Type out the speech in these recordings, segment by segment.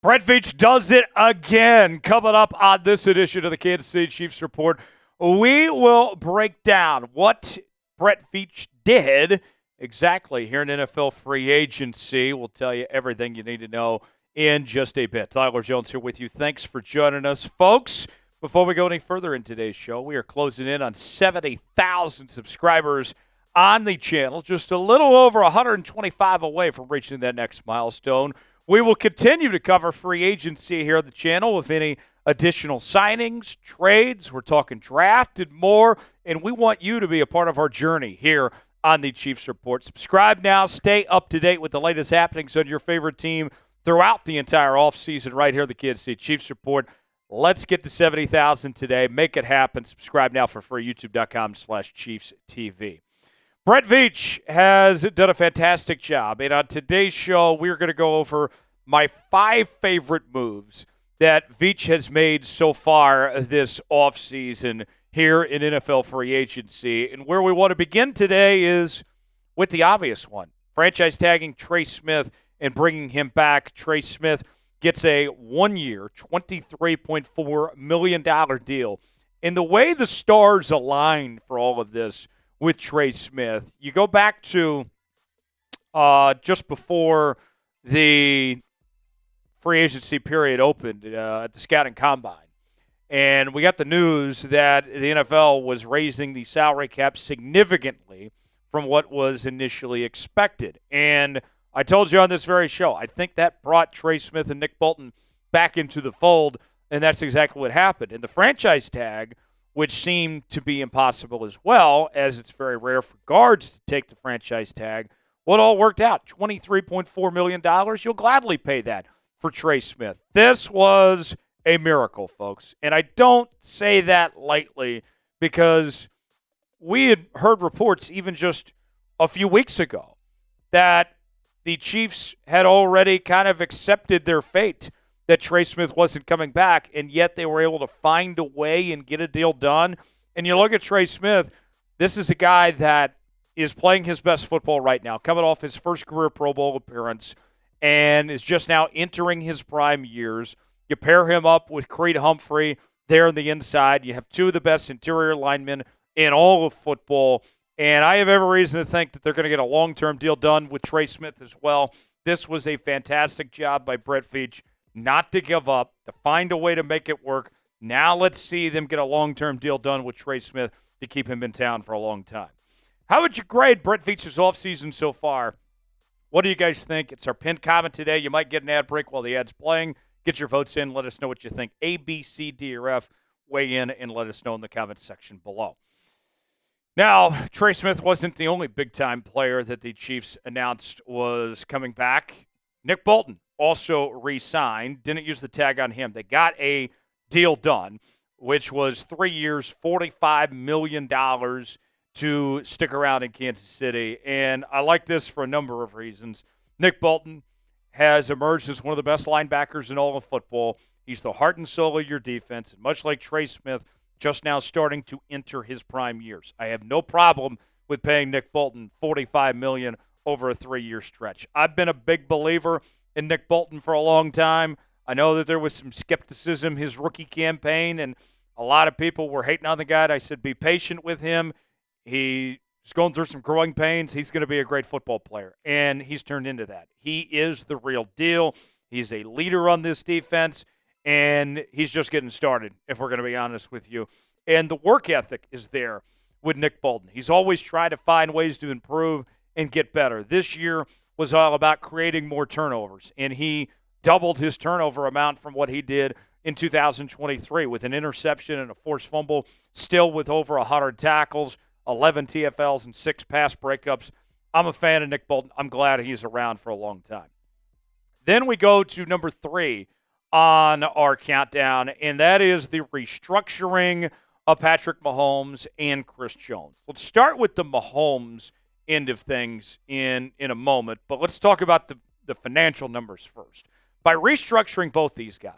Brett Veach does it again. Coming up on this edition of the Kansas City Chiefs Report, we will break down what Brett Veach did exactly here in NFL free agency. We'll tell you everything you need to know in just a bit. Tyler Jones here with you. Thanks for joining us, folks. Before we go any further in today's show, we are closing in on 70,000 subscribers on the channel, just a little over 125 away from reaching that next milestone. We will continue to cover free agency here on the channel with any additional signings, trades. We're talking draft and more, and we want you to be a part of our journey here on the Chiefs Report. Subscribe now. Stay up to date with the latest happenings on your favorite team throughout the entire offseason right here at the Kansas City Chiefs Report. Let's get to 70,000 today. Make it happen. Subscribe now for free, youtube.com/ChiefsTV. Brett Veach has done a fantastic job, and on today's show, we're going to go over my 5 favorite moves that Veach has made so far this offseason here in NFL free agency. And where we want to begin today is with the obvious one, franchise tagging Trey Smith and bringing him back. Trey Smith gets a 1-year, $23.4 million deal. And the way the stars align for all of this with Trey Smith, you go back to just before the free agency period opened at the scouting combine, and we got the news that the NFL was raising the salary cap significantly from what was initially expected. And I told you on this very show, I think that brought Trey Smith and Nick Bolton back into the fold, and that's exactly what happened. And the franchise tag, which seemed to be impossible as well, as it's very rare for guards to take the franchise tag. Well, it all worked out. $23.4 million. You'll gladly pay that for Trey Smith. This was a miracle, folks. And I don't say that lightly because we had heard reports even just a few weeks ago that the Chiefs had already kind of accepted their fate, that Trey Smith wasn't coming back, and yet they were able to find a way and get a deal done. And you look at Trey Smith, this is a guy that is playing his best football right now, coming off his first career Pro Bowl appearance, and is just now entering his prime years. You pair him up with Creed Humphrey there on the inside. You have 2 of the best interior linemen in all of football, and I have every reason to think that they're going to get a long-term deal done with Trey Smith as well. This was a fantastic job by Brett Veach, not to give up, to find a way to make it work. Now let's see them get a long-term deal done with Trey Smith to keep him in town for a long time. How would you grade Brett Veach's offseason so far? What do you guys think? It's our pinned comment today. You might get an ad break while the ad's playing. Get your votes in. Let us know what you think. A, B, C, D, or F. Weigh in and let us know in the comments section below. Now, Trey Smith wasn't the only big-time player that the Chiefs announced was coming back. Nick Bolton also re-signed. Didn't use the tag on him. They got a deal done, which was 3 years, $45 million to stick around in Kansas City. And I like this for a number of reasons. Nick Bolton has emerged as one of the best linebackers in all of football. He's the heart and soul of your defense. And much like Trey Smith, just now starting to enter his prime years. I have no problem with paying Nick Bolton $45 million over a 3-year stretch. I've been a big believer in Nick Bolton for a long time. I know that there was some skepticism his rookie campaign, and a lot of people were hating on the guy. I said, be patient with him. He's going through some growing pains. He's going to be a great football player, and he's turned into that. He is the real deal. He's a leader on this defense, and he's just getting started, if we're going to be honest with you. And the work ethic is there with Nick Bolton. He's always tried to find ways to improve and get better. This year was all about creating more turnovers, and he doubled his turnover amount from what he did in 2023 with an interception and a forced fumble, still with over 100 tackles, 11 TFLs, and 6 pass breakups. I'm a fan of Nick Bolton. I'm glad he's around for a long time. Then we go to number 3 on our countdown, and that is the restructuring of Patrick Mahomes and Chris Jones. Let's start with the Mahomes end of things in a moment, but let's talk about the financial numbers first. By restructuring both these guys,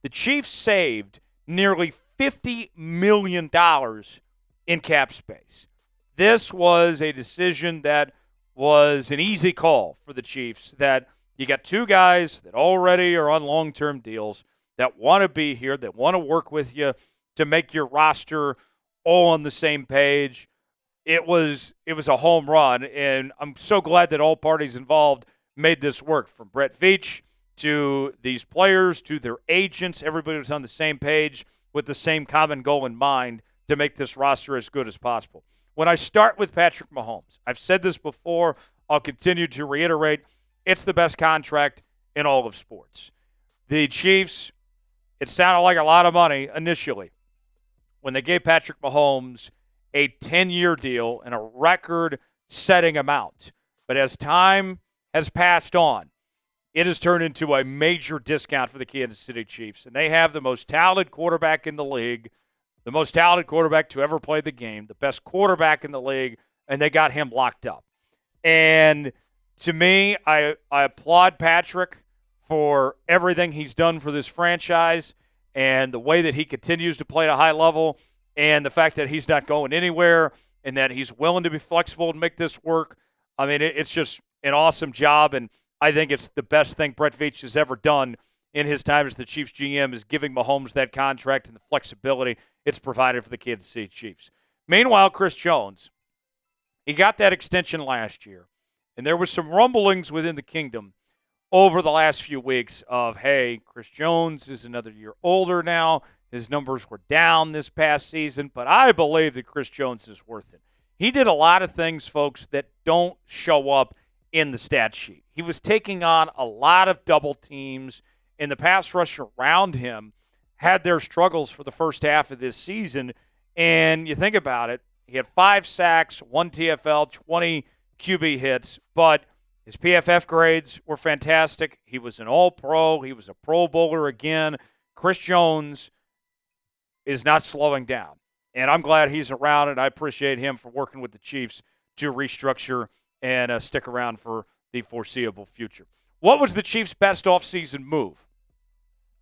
the Chiefs saved nearly $50 million in cap space. This was a decision that was an easy call for the Chiefs, that You got two guys that already are on long-term deals that want to be here, that want to work with you to make your roster all on the same page. It was a home run, and I'm so glad that all parties involved made this work, from Brett Veach to these players to their agents. Everybody was on the same page with the same common goal in mind to make this roster as good as possible. When I start with Patrick Mahomes, I've said this before, I'll continue to reiterate, it's the best contract in all of sports. The Chiefs, it sounded like a lot of money initially when they gave Patrick Mahomes a 10-year deal and a record-setting amount. But as time has passed on, it has turned into a major discount for the Kansas City Chiefs. And they have the most talented quarterback in the league, the most talented quarterback to ever play the game, the best quarterback in the league, and they got him locked up. And to me, I applaud Patrick for everything he's done for this franchise and the way that he continues to play at a high level, and the fact that he's not going anywhere and that he's willing to be flexible and make this work. I mean, it's just an awesome job, and I think it's the best thing Brett Veach has ever done in his time as the Chiefs GM, is giving Mahomes that contract and the flexibility it's provided for the Kansas City Chiefs. Meanwhile, Chris Jones, he got that extension last year, and there was some rumblings within the kingdom over the last few weeks of, hey, Chris Jones is another year older now. His numbers were down this past season, but I believe that Chris Jones is worth it. He did a lot of things, folks, that don't show up in the stat sheet. He was taking on a lot of double teams, and the pass rush around him had their struggles for the first half of this season. And you think about it, he had 5 sacks, 1 TFL, 20 QB hits, but his PFF grades were fantastic. He was an All-Pro. He was a Pro Bowler again. Chris Jones is not slowing down. And I'm glad he's around, and I appreciate him for working with the Chiefs to restructure and stick around for the foreseeable future. What was the Chiefs' best offseason move?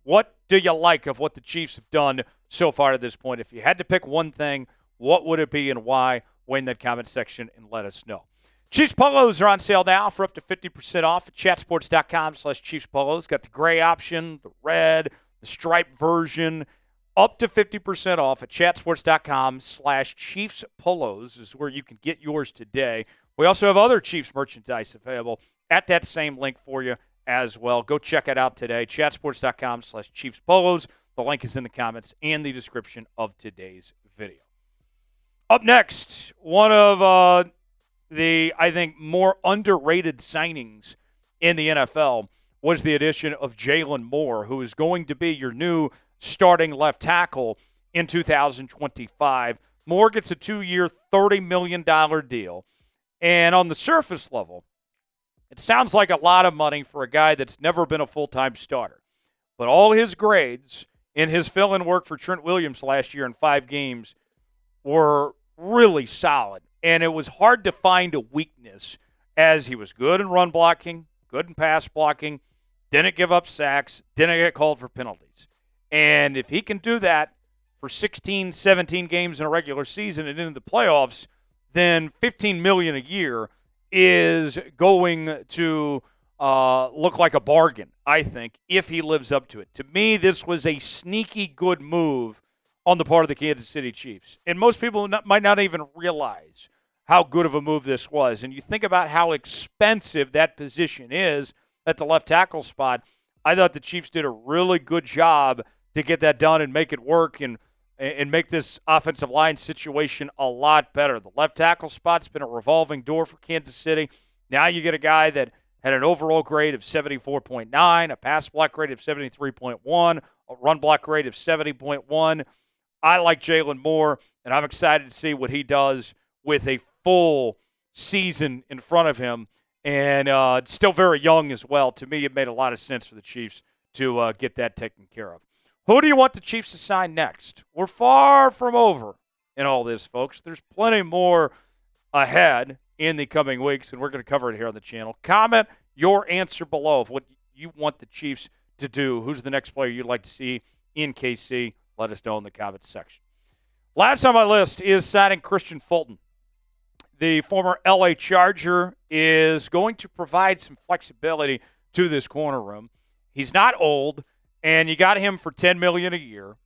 What do you like of what the Chiefs have done so far to this point? If you had to pick one thing, what would it be and why? Weigh in that comment section and let us know. Chiefs Polos are on sale now for up to 50% off at chatsports.com/Chiefs Polos. Got the gray option, the red, the striped version. Up to 50% off at chatsports.com/Chiefs Polos is where you can get yours today. We also have other Chiefs merchandise available at that same link for you as well. Go check it out today. Chatsports.com/Chiefs Polos. The link is in the comments and the description of today's video. Up next, one of the, I think, more underrated signings in the NFL was the addition of Jaylon Moore, who is going to be your new starting left tackle in 2025. Moore gets a 2-year, $30 million deal. And on the surface level, it sounds like a lot of money for a guy that's never been a full-time starter. But all his grades in his fill-in work for Trent Williams last year in 5 games were really solid. And it was hard to find a weakness, as he was good in run blocking, good in pass blocking, didn't give up sacks, didn't get called for penalties. And if he can do that for 16, 17 games in a regular season and into the playoffs, then $15 million a year is going to look like a bargain, I think, if he lives up to it. To me, this was a sneaky good move on the part of the Kansas City Chiefs. And most people might not even realize how good of a move this was. And you think about how expensive that position is at the left tackle spot. I thought the Chiefs did a really good job to get that done and make it work and make this offensive line situation a lot better. The left tackle spot's been a revolving door for Kansas City. Now you get a guy that had an overall grade of 74.9, a pass block grade of 73.1, a run block grade of 70.1. I like Jaylon Moore, and I'm excited to see what he does with a full season in front of him. And still very young as well. To me, it made a lot of sense for the Chiefs to get that taken care of. Who do you want the Chiefs to sign next? We're far from over in all this, folks. There's plenty more ahead in the coming weeks, and we're going to cover it here on the channel. Comment your answer below of what you want the Chiefs to do. Who's the next player you'd like to see in KC? Let us know in the comments section. Last on my list is signing Kristian Fulton. The former LA Charger is going to provide some flexibility to this corner room. He's not old, and you got him for $10 million a year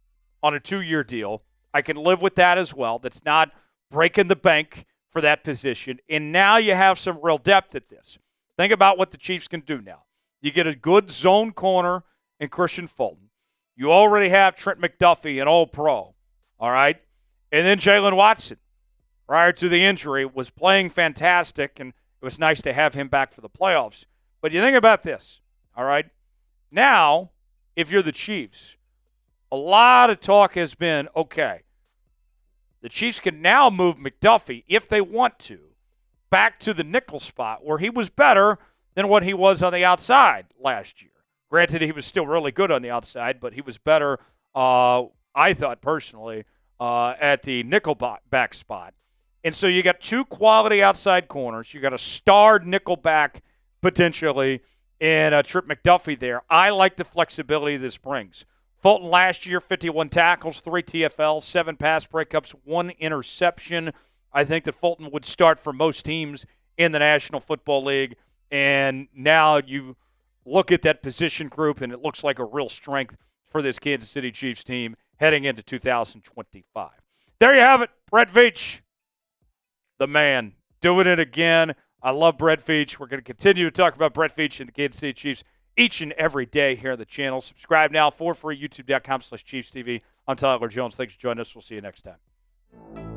on a 2-year deal. I can live with that as well. That's not breaking the bank for that position. And now you have some real depth at this. Think about what the Chiefs can do now. You get a good zone corner in Kristian Fulton. You already have Trent McDuffie, an all-pro, all right? And then Jaylen Watson, prior to the injury, was playing fantastic, and it was nice to have him back for the playoffs. But you think about this, all right? Now, if you're the Chiefs, a lot of talk has been, okay, the Chiefs can now move McDuffie, if they want to, back to the nickel spot where he was better than what he was on the outside last year. Granted, he was still really good on the outside, but he was better, I thought personally, at the nickel back spot. And so you got two quality outside corners. You got a starred nickel back potentially in Trent McDuffie there. I like the flexibility this brings. Fulton last year, 51 tackles, 3 TFLs, 7 pass breakups, 1 interception. I think that Fulton would start for most teams in the National Football League. And now you look at that position group, and it looks like a real strength for this Kansas City Chiefs team heading into 2025. There you have it. Brett Veach, the man, doing it again. I love Brett Veach. We're going to continue to talk about Brett Veach and the Kansas City Chiefs each and every day here on the channel. Subscribe now for free, youtube.com/ChiefsTV. I'm Tyler Jones. Thanks for joining us. We'll see you next time.